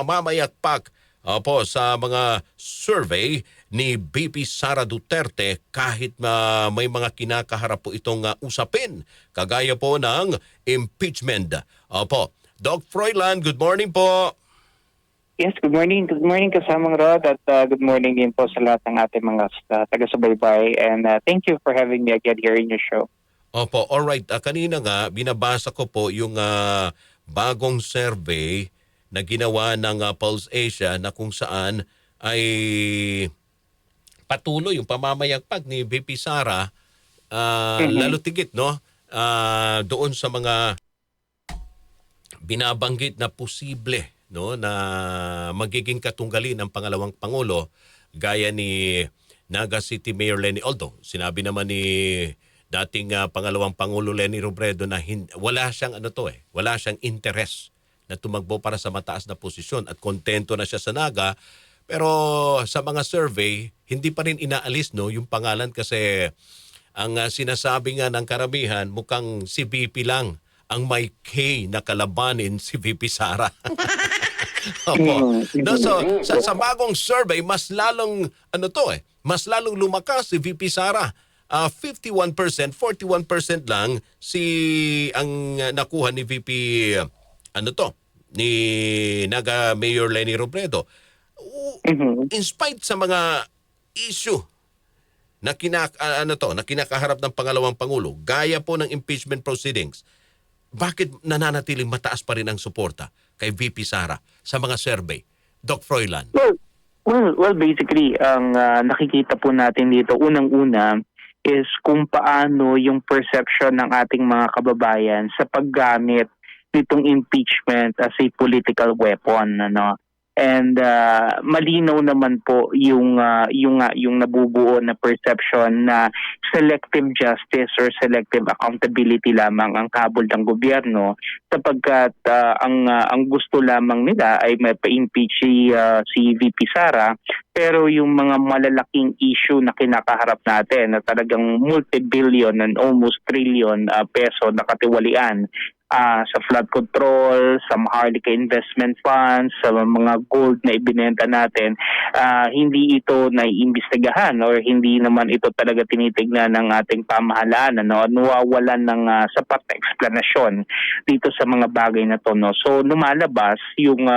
pamamayagpag sa mga survey ni BP Sara Duterte kahit may mga kinakaharap po itong usapin kagaya po ng impeachment. Doc Froilan, good morning po. Yes, good morning. Good morning kasamang Rod at good morning din po sa lahat ng ating mga taga-subaybay and thank you for having me again here in your show. Alright. Kanina nga, binabasa ko po yung bagong survey na ginawa ng Pulse Asia na kung saan ay patuloy yung pamamayagpag ni VP Sara lalo tigit no doon sa mga binabanggit na posible no na magiging katunggali ng pangalawang pangulo gaya ni Naga City Mayor Leni Oldo. Sinabi naman ni dating pangalawang pangulo Leni Robredo na wala siyang wala siyang interes na tumakbo para sa mataas na posisyon at kontento na siya sa Naga. Pero sa mga survey, hindi pa rin inaalis no yung pangalan kasi ang sinasabi nga ng karamihan mukhang si VP lang ang may K na kalabanin si VP Sara. No, so sa bagong survey mas lalong mas lalong lumakas si VP Sara. 51%, 41% lang ang nakuha ni VP ni Naga Mayor Leni Robredo. In spite sa mga issue na kinakaharap ng pangalawang pangulo, gaya po ng impeachment proceedings, bakit nananatiling mataas pa rin ang suporta kay VP Sara sa mga survey? Doc Froilan. Well, basically, ang nakikita po natin dito, unang-una, is kung paano yung perception ng ating mga kababayan sa paggamit nitong impeachment as a political weapon, ano. And malinaw naman po yung nabubuo na perception na selective justice or selective accountability lamang ang habol ng gobyerno sapagkat ang gusto lamang nila ay mapa-impeach si VP Sara, pero yung mga malalaking issue na kinakaharap natin na talagang multi-billion and almost trillion peso na katiwalian sa flood control, sa Maharlika investment funds, sa mga gold na ibinenta natin, hindi ito naiimbestigahan or hindi naman ito talaga tinitignan ng ating pamahalaan. Nawawalan ng sapat na eksplanasyon dito sa mga bagay na to. No? So lumalabas yung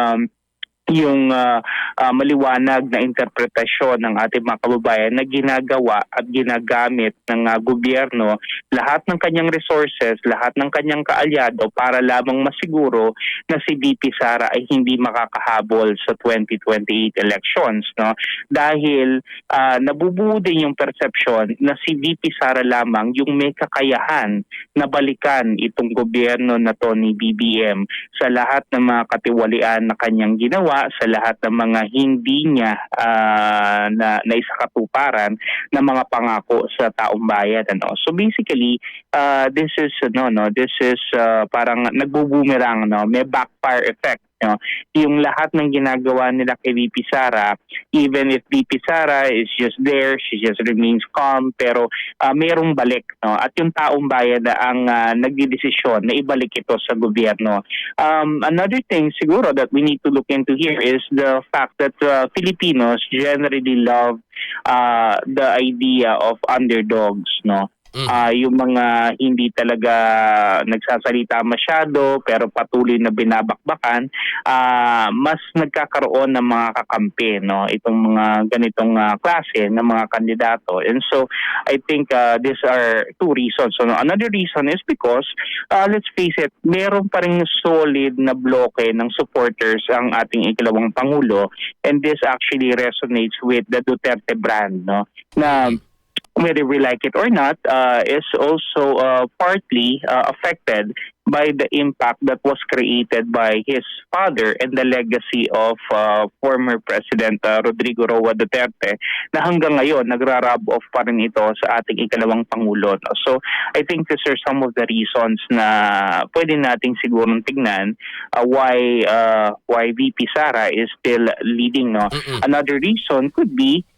maliwanag na interpretasyon ng ating mga kababayan na ginagawa at ginagamit ng gobyerno lahat ng kanyang resources, lahat ng kanyang kaalyado para lamang masiguro na si VP Sara ay hindi makakahabol sa 2028 elections. No? Dahil nabubuo din yung perception na si VP Sara lamang yung may kakayahan na balikan itong gobyerno na to ni BBM sa lahat ng mga katiwalian na kanyang ginawa, sa lahat ng mga hindi niya na isakatuparan na mga pangako sa taong bayan. So basically, this is parang nagbo-boomerang, may backfire effect. Yung lahat ng ginagawa nila kay VP Sara, even if VP Sara is just there, she just remains calm, pero mayroong balik. At yung taong bayan na ang nagdidesisyon na ibalik ito sa gobyerno. Another thing siguro that we need to look into here is the fact that Filipinos generally love the idea of underdogs, no? Yung mga hindi talaga nagsasalita masyado pero patuloy na binabakbakan, mas nagkakaroon ng mga kakampi, no? Itong mga ganitong klase ng mga kandidato. And so I think these are two reasons. So another reason is because let's face it, meron pa ring solid na bloke ng supporters ang ating ikalawang pangulo, and this actually resonates with the Duterte brand, no? Na whether we like it or not, is also partly affected by the impact that was created by his father and the legacy of former President Rodrigo Roa Duterte na hanggang ngayon nagra-rub off pa rin ito sa ating ikalawang Pangulo. No? So I think these are some of the reasons na pwede nating sigurong tignan why VP Sara is still leading. No? Another reason could be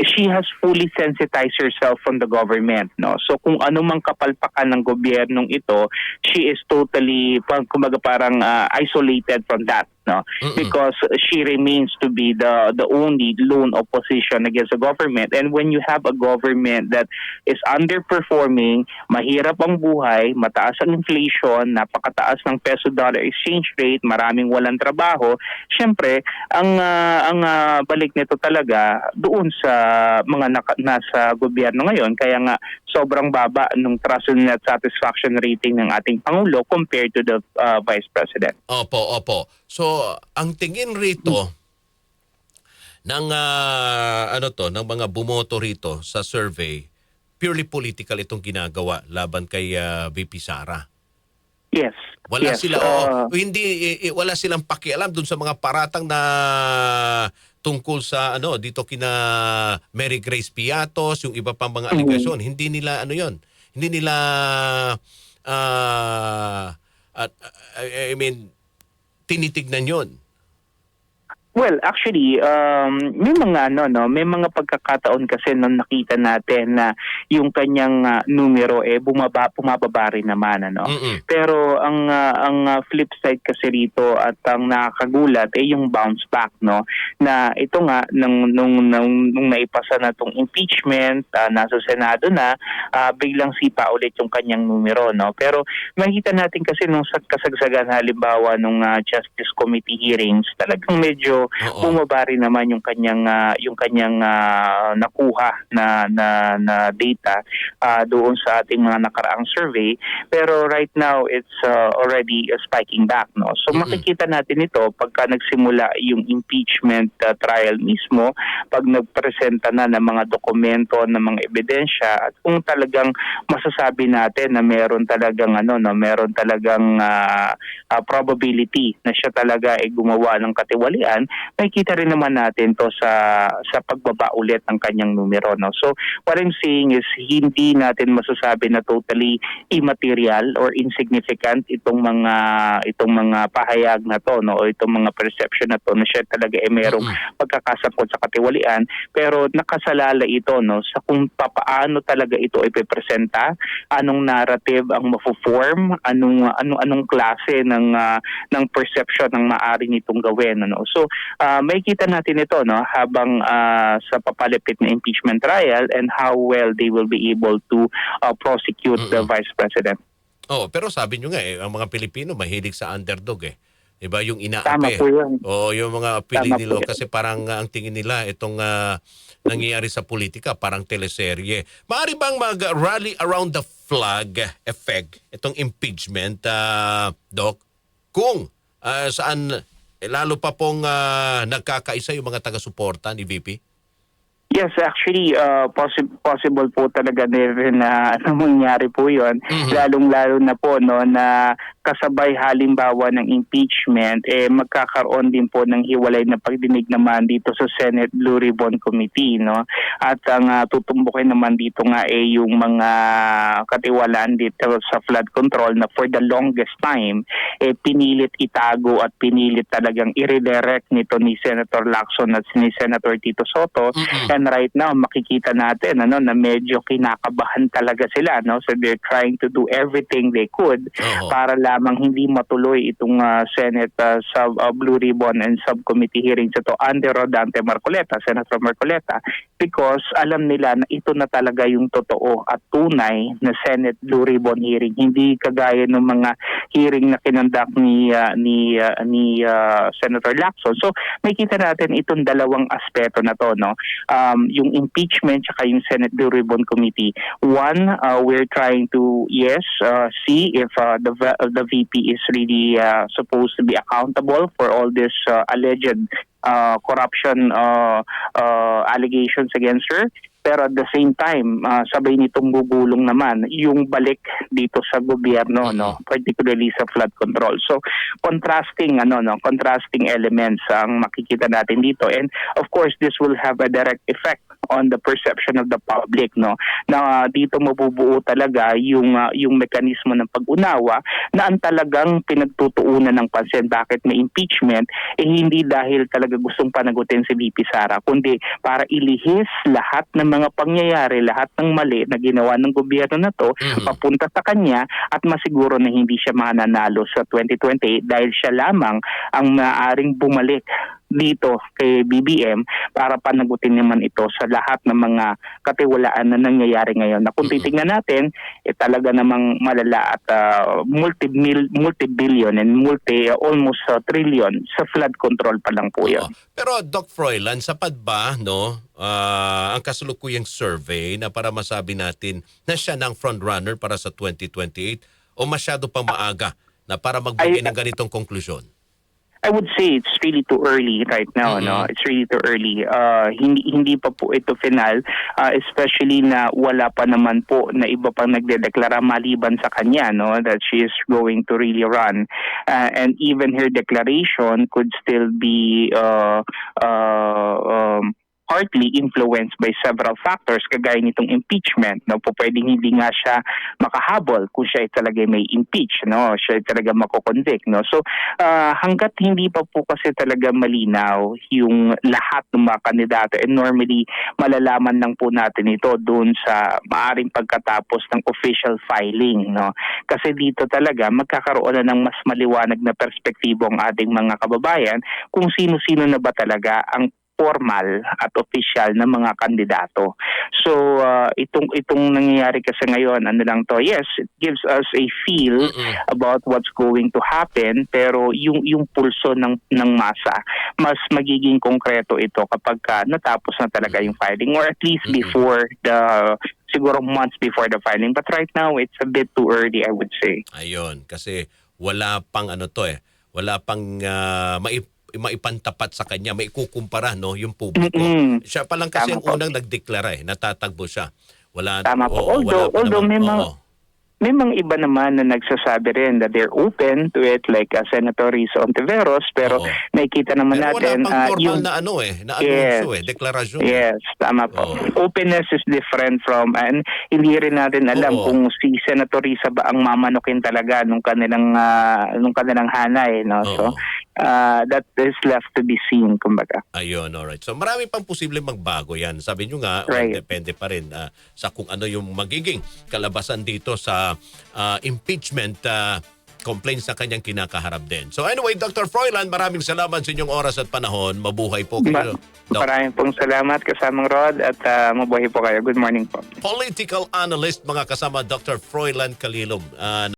she has fully sensitized herself from the government, no? So kung ano mang kapalpakan ng gobyernong ito, she is totally kumbaga parang isolated from that. no? Because she remains to be the only lone opposition against the government. And when you have a government that is underperforming, mahirap ang buhay, mataas ang inflation, napakataas ng peso-dollar exchange rate, maraming walang trabaho, syempre ang balik nito talaga doon sa mga nasa gobyerno ngayon. Kaya nga sobrang baba nung trust and net satisfaction rating ng ating Pangulo compared to the Vice President. Opo. So, ang tingin rito ng ng mga bumoto rito sa survey, purely political itong ginagawa laban kay VP Sara. Yes. Wala yes. sila wala silang pakialam dun sa mga paratang na tungkol sa dito kina Mary Grace Piatos, yung iba pang mga aligasyon. Hindi nila Hindi nila tinitignan 'yon. Well, actually, may mga may mga pagkakataon kasi nung nakita natin na yung kanyang numero bumababa rin naman Pero ang flip side kasi rito at ang nakakagulat yung bounce back na ito nga nung naipasa na tong impeachment, nasa Senado na, biglang sipa ulit yung kanyang numero Pero makita natin kasi nung kasagsagan halimbawa nung Justice Committee hearings, talagang medyo bumaba rin naman yung kanyang nakuha na data doon sa ating mga nakaraang survey. Pero right now it's already spiking back So makikita natin ito pagka nagsimula yung impeachment trial mismo, pag nagpresenta na ng mga dokumento, ng mga ebidensya, at kung talagang masasabi natin na meron talagang probability na siya talaga ay gumawa ng katiwalian, makikita rin naman natin to sa pagbaba ulit ng kanyang numero So what I'm saying is hindi natin masasabi na totally immaterial or insignificant itong mga pahayag na to o itong mga perception na to na siya talaga ay merong pagkakasangkot sa katiwalian, pero nakasalala ito sa kung paano talaga ito ipepresenta, anong narrative ang mafo-form, anong klase ng perception ang maaari nitong gawin So makikita natin ito habang sa papalapit na impeachment trial and how well they will be able to prosecute the Vice President. Pero sabi nyo nga ang mga Pilipino mahilig sa underdog Diba yung inaapi? Tama po yun. Yung mga pili nila kasi parang ang tingin nila itong nangyayari sa politika parang teleserye. Maaari bang mag-rally around the flag effect itong impeachment, Doc? Kung saan lalo pa pong nagkakaisa yung mga taga-suporta ni VP? Yes, actually, possible po talaga rin na mangyari po yun. Lalong-lalo na po na kasabay halimbawa ng impeachment, magkakaroon din po ng hiwalay na pagdinig naman dito sa Senate Blue Ribbon Committee. At ang tutumbukin naman dito nga yung mga katiwalaan dito sa flood control na for the longest time, pinilit itago at pinilit talagang i-redirect nito ni Senator Lacson at ni Senator Tito Soto. And right now, makikita natin na medyo kinakabahan talaga sila. So they're trying to do everything they could para lamang hindi matuloy itong Senate Blue Ribbon and Subcommittee hearings ito under Rodante Marcoleta, Senator Marcoleta, because alam nila na ito na talaga yung totoo at tunay na Senate Blue Ribbon hearing. Hindi kagaya ng mga hearing na kinandak ni Senator Lacson. So makikita natin itong dalawang aspeto na to, yung impeachment at yung Senate Blue Ribbon Committee. One, we're trying to see if the VP is really supposed to be accountable for all this alleged corruption allegations against her. Pero at the same time, sabay nitong gugulong naman yung balik dito sa gobyerno, particularly sa flood control. So contrasting elements ang makikita natin dito. And of course, this will have a direct effect on the perception of the public, no, na dito mabubuo talaga yung mekanismo ng pag-unawa na ang talagang pinagtutuunan ng pansin bakit may impeachment hindi dahil talaga gustong panagutin si VP Sara, kundi para ilihis lahat ng mga pangyayari, lahat ng mali na ginawa ng gobyerno na to papunta sa kanya at masiguro na hindi siya mananalo sa 2028 dahil siya lamang ang maaaring bumalik dito kay BBM para panagutin naman ito sa lahat ng mga katiwalaan na nangyayari ngayon. Na kung titingnan natin, talaga namang malala at multi-billion and almost trillion sa flood control pa lang po yun. Pero Doc Froilan, sapat ba no ang kasalukuyang survey na para masabi natin na siya ng frontrunner para sa 2028 o masyado pang maaga na para magbigay ng ganitong konklusyon? I would say it's really too early right now, no? It's really too early. Hindi pa po ito final, especially na wala pa naman po na iba pang nagdedeklara maliban sa kanya, no, that she is going to really run. And even her declaration could still be partly influenced by several factors kagaya nitong impeachment, no, po pwedeng hindi nga siya makahabol kung siya ay talaga may impeach, no, siya ay talaga mako-convict, no. So hangga't hindi pa po kasi talaga malinaw yung lahat ng mga kandidato, and normally malalaman lang po natin ito doon sa maaring pagkatapos ng official filing, no, kasi dito talaga magkakaroon na ng mas maliwanag na perspektibo ang ating mga kababayan kung sino-sino na ba talaga ang formal at official na mga kandidato. So itong nangyayari kasi ngayon, ano lang to, yes, it gives us a feel about what's going to happen, pero yung pulso ng masa mas magiging konkreto ito kapag natapos na talaga yung filing, or at least before siguro months before the filing. But right now it's a bit too early, I would say. Ayun, kasi wala pang wala pang maipantapat sa kanya, maikukumpara no yung publiko. Siya pa lang kasi ang unang nagdeklara natatagbo siya. Wala. Tama po. Although may mga iba naman na nagsasabi rin that they're open to it, like Senator Risa Ontiveros, pero nakikita naman natin wala pang formal yung na anuncio deklarasyon. Yes, tama po. Openness is different from, and hindi rin natin alam kung si Senator Risa ba ang mamanokin talaga nung kanilang hanay, no. So that is left to be seen, kumbaga. Ayun, alright. So marami pang posibleng magbago yan. Sabi nyo nga, depende pa rin sa kung ano yung magiging kalabasan dito sa impeachment complaints na kanyang kinakaharap din. So anyway, Dr. Froilan, maraming salamat sa inyong oras at panahon. Mabuhay po kayo. Maraming pong salamat kasamang Rod at mabuhay po kayo. Good morning po. Political analyst, mga kasama Dr. Froilan Calilog.